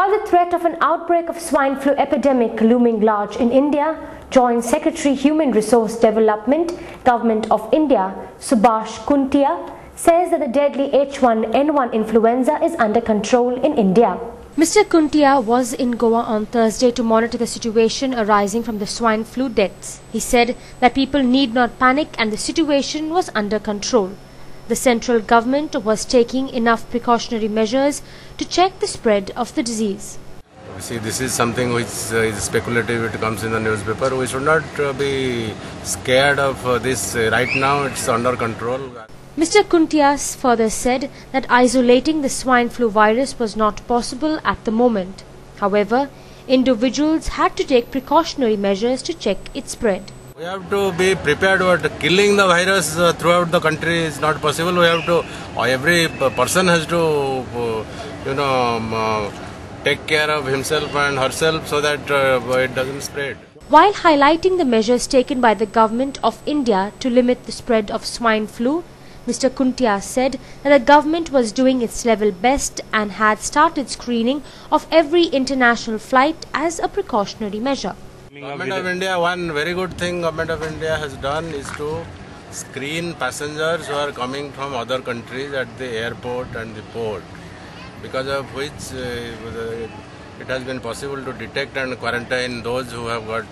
While the threat of an outbreak of swine flu epidemic looming large in India, Joint Secretary Human Resource Development, Government of India, Subhash Kuntia, says that the deadly H1N1 influenza is under control in India. Mr. Kuntia was in Goa on Thursday to monitor the situation arising from the swine flu deaths. He said that people need not panic and the situation was under control. The central government was taking enough precautionary measures to check the spread of the disease. See, this is something which is speculative. It comes in the newspaper. We should not be scared of this. Right now, it's under control. Mr. Kuntia further said that isolating the swine flu virus was not possible at the moment. However, individuals had to take precautionary measures to check its spread. We have to be prepared. But killing the virus throughout the country is not possible. We have to. Every person has to, take care of himself and herself so that it doesn't spread. While highlighting the measures taken by the government of India to limit the spread of swine flu, Mr. Kuntia said that the government was doing its level best and had started screening of every international flight as a precautionary measure. Government of India, one very good thing Government of India has done is to screen passengers who are coming from other countries at the airport and the port, because of which it has been possible to detect and quarantine those who have got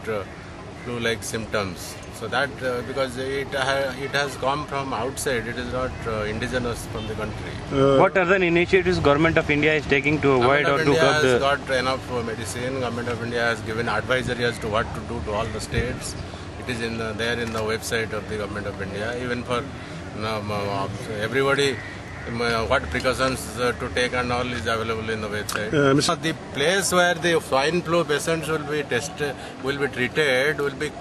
flu-like symptoms. So that because it has come from outside, it is not indigenous from the country. What other initiatives Government of India is taking to avoid or to curb the... Government of India has got enough medicine. Government of India has given advisory as to what to do to all the states. It is there in the website of the Government of India. Even for everybody, what precautions to take and all is available in the website. The place where the swine flu patients will be treated will be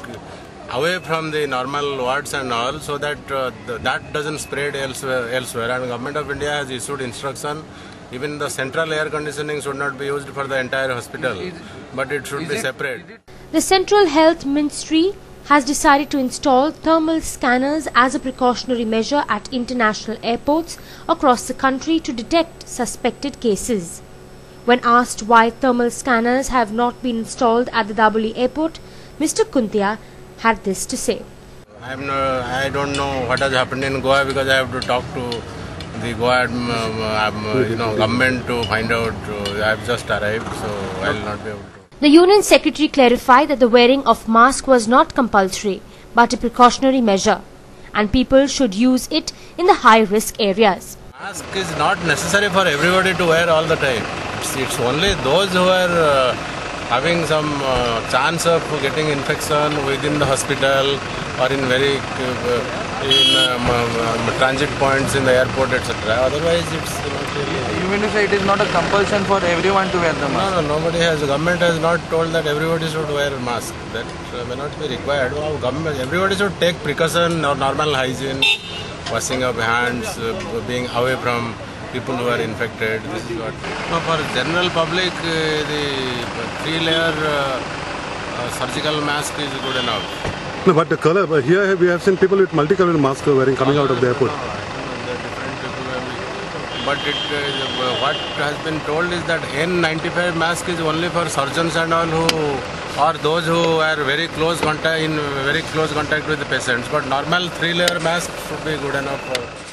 away from the normal wards and all, so that that doesn't spread elsewhere. And Government of India has issued instruction. Even the central air conditioning should not be used for the entire hospital, but it should be separate. The Central Health Ministry has decided to install thermal scanners as a precautionary measure at international airports across the country to detect suspected cases. When asked why thermal scanners have not been installed at the Daboli airport, Mr. Kuntia had this to say. I don't know what has happened in Goa because I have to talk to the Goa government to find out. I have just arrived, so I will not be able to. The Union Secretary clarified that the wearing of mask was not compulsory but a precautionary measure and people should use it in the high-risk areas. Mask is not necessary for everybody to wear all the time. It's only those who are having some chance of getting infection within the hospital or in transit points in the airport, etc. Otherwise, it's not really. You mean to say it is not a compulsion for everyone to wear the mask? No, nobody has. The government has not told that everybody should wear a mask. That may not be required. Everybody should take precaution or normal hygiene, washing of hands, being away from people who are infected. This is what. No, for general public, the 3-layer surgical mask is good enough. No, but the color, here we have seen people with multicolored masks coming out of the airport. But what has been told is that N95 mask is only for surgeons and all or those who are in very close contact with the patients. But normal 3-layer mask should be good enough for